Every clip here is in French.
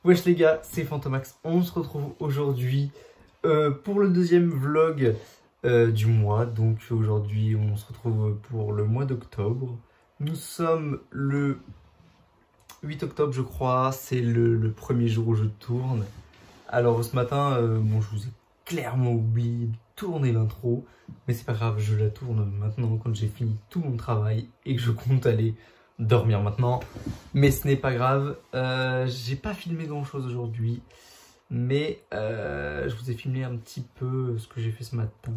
Wesh les gars, c'est Fantomax, on se retrouve aujourd'hui pour le deuxième vlog du mois. Donc aujourd'hui on se retrouve pour le mois d'octobre. Nous sommes le 8 octobre je crois, c'est le premier jour où je tourne. Alors ce matin, bon, je vous ai clairement oublié de tourner l'intro, mais c'est pas grave, je la tourne maintenant quand j'ai fini tout mon travail et que je compte aller dormir maintenant. Mais ce n'est pas grave, j'ai pas filmé grand chose aujourd'hui, mais je vous ai filmé un petit peu ce que j'ai fait ce matin.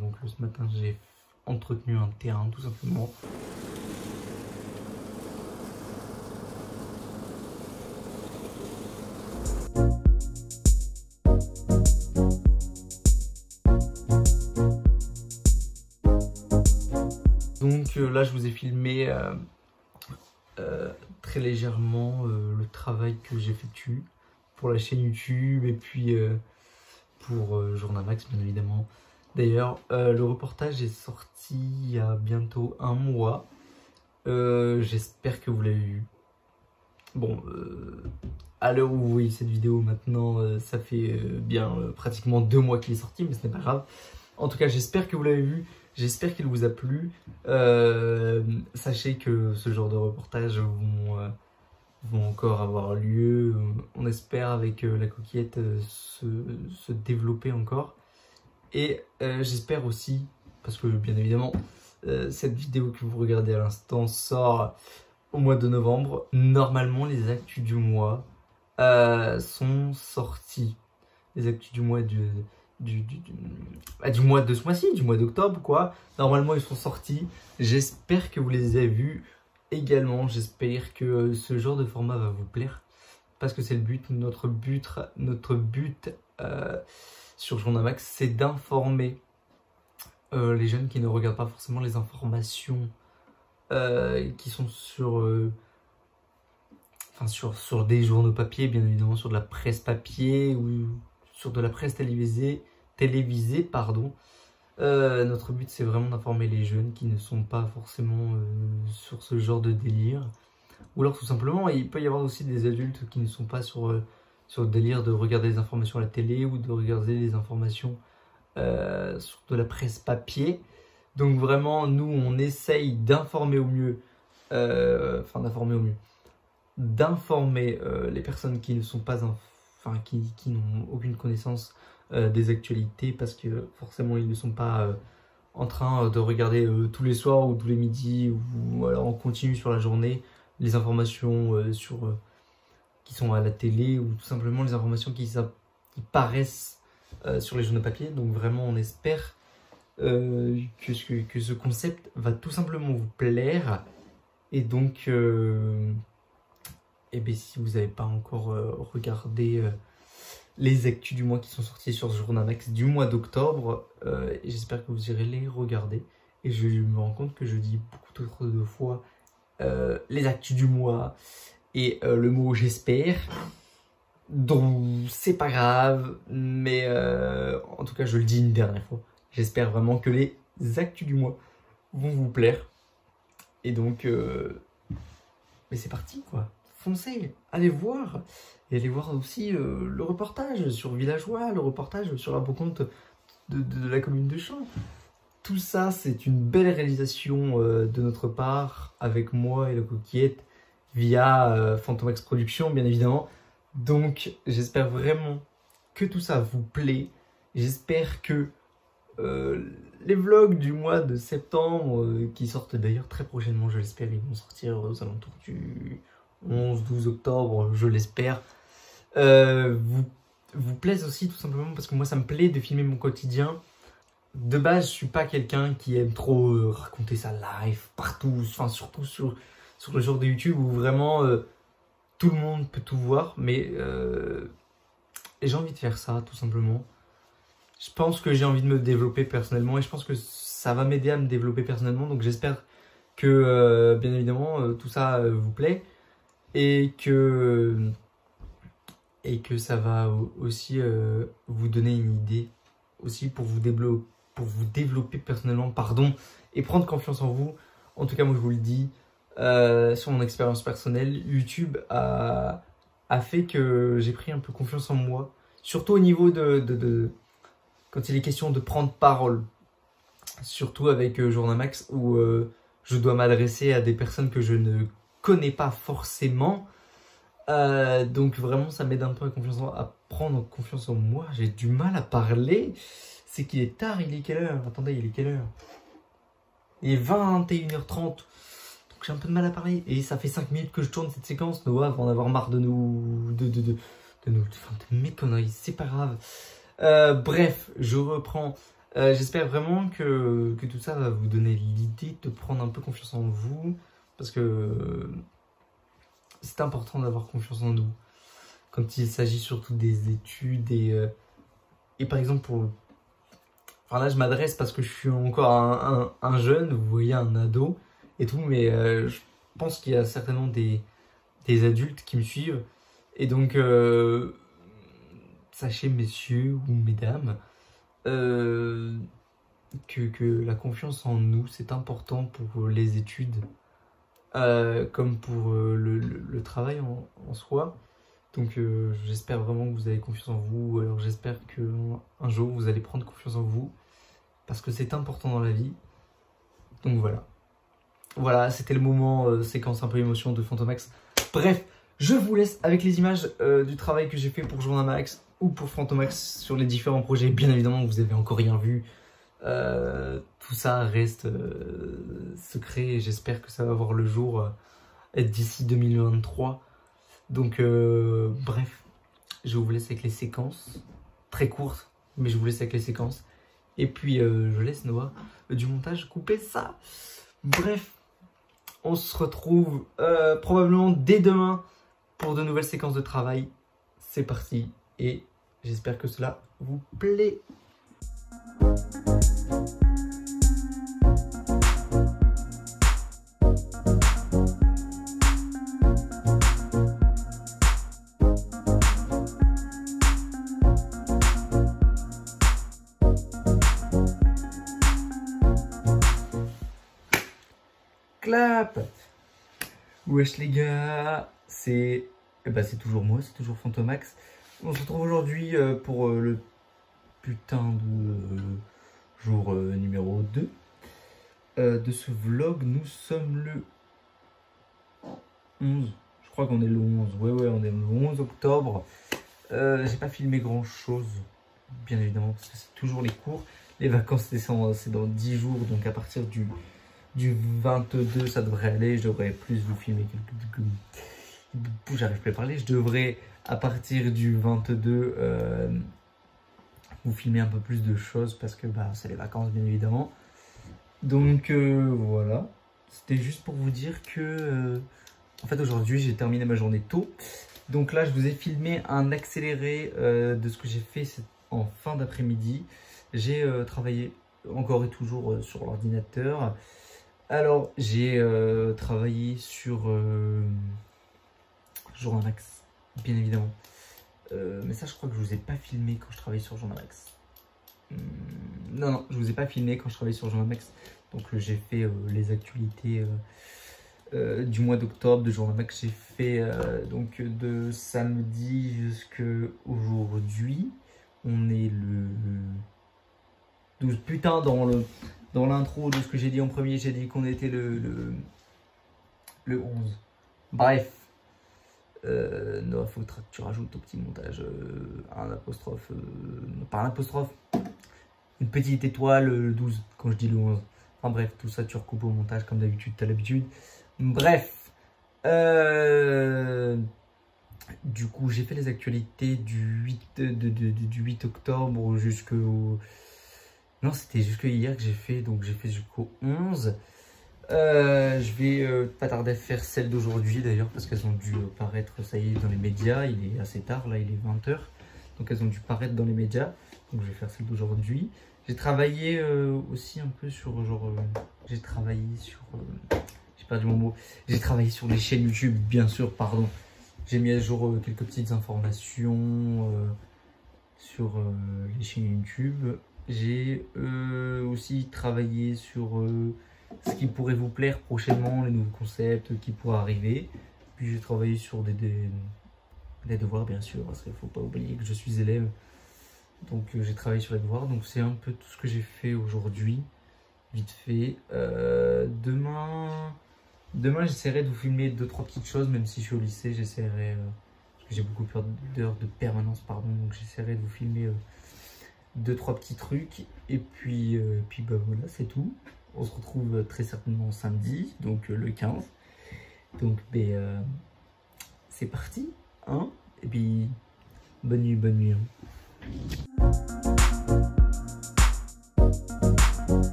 Donc ce matin j'ai entretenu un terrain tout simplement. Donc là je vous ai filmé très légèrement le travail que j'effectue pour la chaîne YouTube et puis pour Journamax bien évidemment. D'ailleurs le reportage est sorti il y a bientôt un mois. J'espère que vous l'avez vu. Bon, à l'heure où vous voyez cette vidéo maintenant, ça fait bien pratiquement 2 mois qu'il est sorti, mais ce n'est pas grave. En tout cas, j'espère que vous l'avez vu, j'espère qu'il vous a plu. Sachez que ce genre de reportages vont encore avoir lieu. On espère avec la coquillette se développer encore. Et j'espère aussi, parce que bien évidemment, cette vidéo que vous regardez à l'instant sort au mois de novembre. Normalement, les actus du mois sont sortis. Les actus du mois du mois de ce mois-ci, du mois d'octobre, quoi. Normalement, ils sont sortis. J'espère que vous les avez vus également. J'espère que ce genre de format va vous plaire. Parce que c'est le but. Notre but sur Journamax, c'est d'informer les jeunes qui ne regardent pas forcément les informations qui sont sur des journaux papier, bien évidemment, sur de la presse papier ou sur de la presse télévisée, pardon. Notre but, c'est vraiment d'informer les jeunes qui ne sont pas forcément sur ce genre de délire. Ou alors, tout simplement, il peut y avoir aussi des adultes qui ne sont pas sur le délire de regarder les informations à la télé ou de regarder les informations sur de la presse papier. Donc vraiment, nous, on essaye d'informer au mieux, d'informer les personnes qui ne sont pas, qui n'ont aucune connaissance des actualités, parce que forcément, ils ne sont pas en train de regarder tous les soirs ou tous les midis, ou alors on continue sur la journée, les informations qui sont à la télé, ou tout simplement les informations qui paraissent sur les journaux papier. Donc vraiment, on espère que ce concept va tout simplement vous plaire. Et donc, si vous n'avez pas encore regardé les actus du mois qui sont sortis sur Journamax du mois d'octobre, j'espère que vous irez les regarder. Et je me rends compte que je dis beaucoup trop de fois les actus du mois et le mot j'espère. Donc c'est pas grave, mais en tout cas je le dis une dernière fois. J'espère vraiment que les actus du mois vont vous plaire. Et donc, mais c'est parti quoi. Foncez, allez voir. Et allez voir aussi le reportage sur Villageois, le reportage sur la rencontre de la commune de Champs. Tout ça, c'est une belle réalisation de notre part, avec moi et la coquillette, via Fantomax Productions, bien évidemment. Donc, j'espère vraiment que tout ça vous plaît. J'espère que les vlogs du mois de septembre, qui sortent d'ailleurs très prochainement, je l'espère, ils vont sortir aux alentours du 11-12 octobre, je l'espère, vous plaisent aussi, tout simplement parce que moi ça me plaît de filmer mon quotidien. De base, je suis pas quelqu'un qui aime trop raconter sa life partout, enfin surtout sur le genre de YouTube où vraiment tout le monde peut tout voir, mais j'ai envie de faire ça tout simplement. Je pense que j'ai envie de me développer personnellement et je pense que ça va m'aider à me développer personnellement. Donc j'espère que bien évidemment tout ça vous plaît et que ça va aussi vous donner une idée aussi pour vous développer personnellement, pardon, et prendre confiance en vous. En tout cas, moi je vous le dis, sur mon expérience personnelle, YouTube a a fait que j'ai pris un peu confiance en moi. Surtout au niveau quand il est question de prendre parole. Surtout avec Journamax où je dois m'adresser à des personnes que je ne connais pas forcément. Donc vraiment ça m'aide un peu à prendre confiance en moi. J'ai du mal à parler. C'est qu'il est tard, il est quelle heure? Attendez, il est quelle heure? Il est 21h30. Donc j'ai un peu de mal à parler. Et ça fait 5 minutes que je tourne cette séquence. Noah va en avoir marre de mes conneries. C'est pas grave. Bref, je reprends. J'espère vraiment que tout ça va vous donner l'idée de prendre un peu confiance en vous. Parce que c'est important d'avoir confiance en nous. Quand il s'agit surtout des études et par exemple Enfin là je m'adresse parce que je suis encore un jeune, vous voyez, un ado et tout. Mais je pense qu'il y a certainement des adultes qui me suivent. Et donc sachez messieurs ou mesdames que la confiance en nous c'est important pour les études comme pour le travail en soi. Donc j'espère vraiment que vous avez confiance en vous. Alors j'espère qu'un jour vous allez prendre confiance en vous parce que c'est important dans la vie. Donc voilà. Voilà, c'était le moment séquence un peu émotion de Fantomax. Bref, je vous laisse avec les images du travail que j'ai fait pour Journamax ou pour Fantomax sur les différents projets. Bien évidemment, vous avez encore rien vu. Tout ça reste secret et j'espère que ça va voir le jour d'ici 2023. Donc bref, je vous laisse avec les séquences très courtes, mais je vous laisse avec les séquences et puis je laisse Noah du montage couper ça. Bref, on se retrouve probablement dès demain pour de nouvelles séquences de travail. C'est parti et j'espère que cela vous plaît. Clap. Wesh les gars, c'est toujours moi, c'est toujours Fantomax. On se retrouve aujourd'hui pour le putain de jour numéro 2 de ce vlog. Nous sommes le 11, je crois qu'on est le 11, ouais on est le 11 octobre. J'ai pas filmé grand chose, bien évidemment, parce que c'est toujours les cours. Les vacances c'est dans 10 jours, donc à partir du 22 ça devrait aller. Je devrais plus vous filmer j'arrive plus à parler. Je devrais à partir du 22 vous filmer un peu plus de choses parce que c'est les vacances bien évidemment. Donc voilà, c'était juste pour vous dire que en fait aujourd'hui j'ai terminé ma journée tôt. Donc là je vous ai filmé un accéléré de ce que j'ai fait en fin d'après-midi. J'ai travaillé encore et toujours sur l'ordinateur. Alors, j'ai travaillé sur Journamax, bien évidemment. Mais ça, je crois que je vous ai pas filmé quand je travaillais sur Journamax. Non, je vous ai pas filmé quand je travaillais sur Journamax. Donc, j'ai fait les actualités du mois d'octobre de Journamax. J'ai fait donc de samedi jusqu'à aujourd'hui. On est le 12. Putain, dans l'intro de ce que j'ai dit en premier, j'ai dit qu'on était le 11. Bref. Non, il faut que tu rajoutes au petit montage un apostrophe. Pas un apostrophe. Une petite étoile, le 12, quand je dis le 11. Enfin bref, tout ça tu recoupes au montage comme d'habitude, t'as l'habitude. Bref. Du coup, j'ai fait les actualités du 8 octobre jusqu'au... Non, c'était jusque hier que j'ai fait, donc j'ai fait jusqu'au 11. Je vais pas tarder à faire celle d'aujourd'hui d'ailleurs, parce qu'elles ont dû paraître, ça y est, dans les médias. Il est assez tard, là, il est 20 h. Donc elles ont dû paraître dans les médias. Donc je vais faire celle d'aujourd'hui. J'ai travaillé aussi un peu sur, genre, j'ai travaillé sur, j'ai perdu mon mot. J'ai travaillé sur les chaînes YouTube, bien sûr, pardon. J'ai mis à jour quelques petites informations sur les chaînes YouTube. J'ai aussi travaillé sur ce qui pourrait vous plaire prochainement, les nouveaux concepts qui pourraient arriver. Puis j'ai travaillé sur Les devoirs, bien sûr, parce qu'il ne faut pas oublier que je suis élève. Donc j'ai travaillé sur les devoirs. Donc c'est un peu tout ce que j'ai fait aujourd'hui. Vite fait. Demain j'essaierai de vous filmer 2-3 petites choses, même si je suis au lycée, j'essaierai, parce que j'ai beaucoup d'heures de permanence, pardon, donc j'essaierai de vous filmer 2-3 petits trucs. Et puis bah voilà, c'est tout. On se retrouve très certainement samedi, donc le 15. Donc c'est parti, hein. Et puis bonne nuit, bonne nuit. Hein.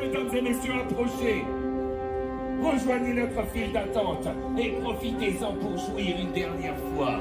Mesdames et messieurs, approchez. Rejoignez notre file d'attente et profitez-en pour jouir une dernière fois.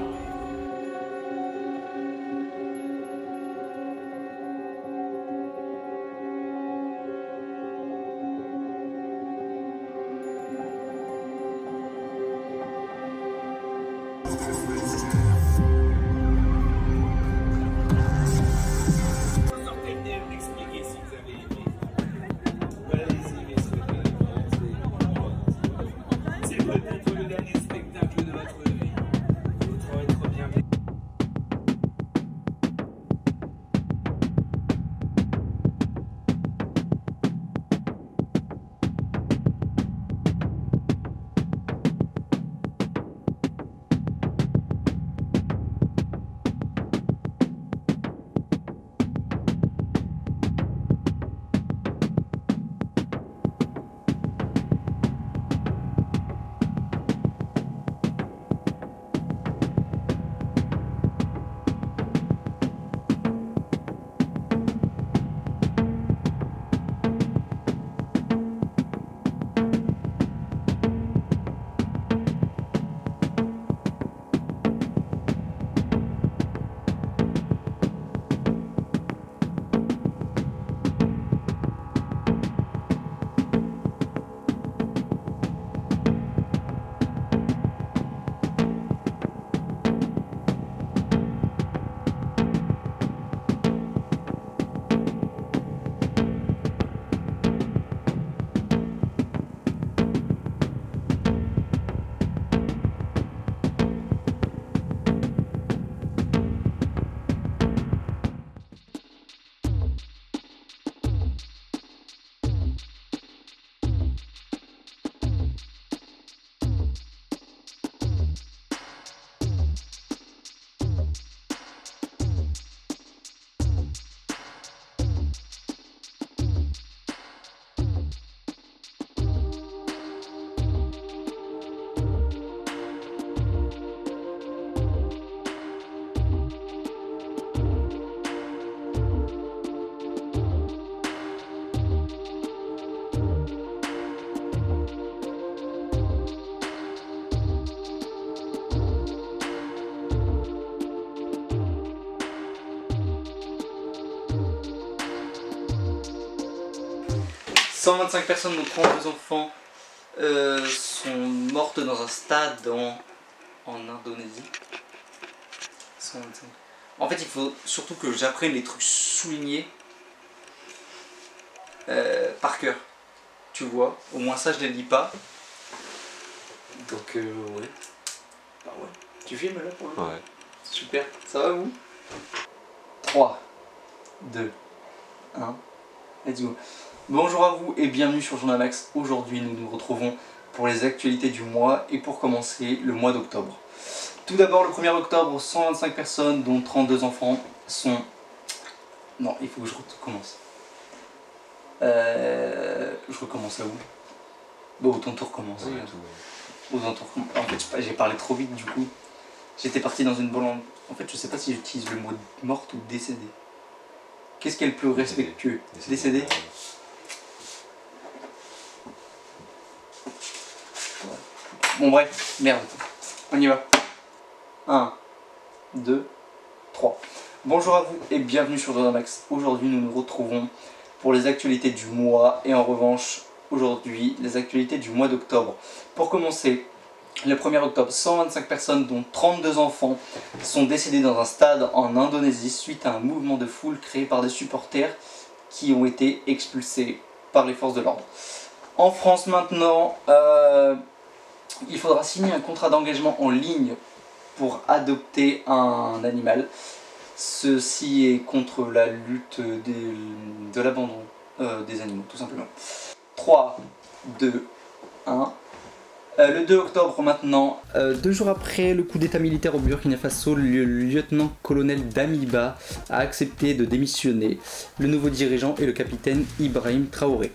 « 125 personnes, dont 32 enfants, sont mortes dans un stade en Indonésie. 125. En fait, il faut surtout que j'apprenne les trucs soulignés par cœur. Tu vois, au moins ça, je les lis pas. Donc, ouais. Bah ouais. Tu filmes là pour le moment ? Ouais. Super. Ça va, vous ? 3, 2, 1, let's go. Bonjour à vous et bienvenue sur Journamax. Aujourd'hui nous nous retrouvons pour les actualités du mois et pour commencer le mois d'octobre. Tout d'abord le 1er octobre, 125 personnes dont 32 enfants sont... Non, il faut que je recommence. Je recommence à où? Bon, autant tout recommencer. Ouais, En fait j'ai parlé trop vite du coup. J'étais parti dans une bonne... En fait je sais pas si j'utilise le mot morte ou décédée. Qu'est-ce qui est le plus respectueux? Décédé. Bon bref, merde. On y va. 1, 2, 3. Bonjour à vous et bienvenue sur Journamax. Aujourd'hui nous nous retrouvons pour les actualités du mois et en revanche aujourd'hui les actualités du mois d'octobre. Pour commencer, Le 1er octobre, 125 personnes, dont 32 enfants, sont décédées dans un stade en Indonésie suite à un mouvement de foule créé par des supporters qui ont été expulsés par les forces de l'ordre. En France maintenant, il faudra signer un contrat d'engagement en ligne pour adopter un animal. Ceci est contre la lutte de l'abandon des animaux, tout simplement. 3, 2, 1... le 2 octobre maintenant, 2 jours après le coup d'état militaire au Burkina Faso, le lieutenant-colonel Damiba a accepté de démissionner. Le nouveau dirigeant est le capitaine Ibrahim Traoré.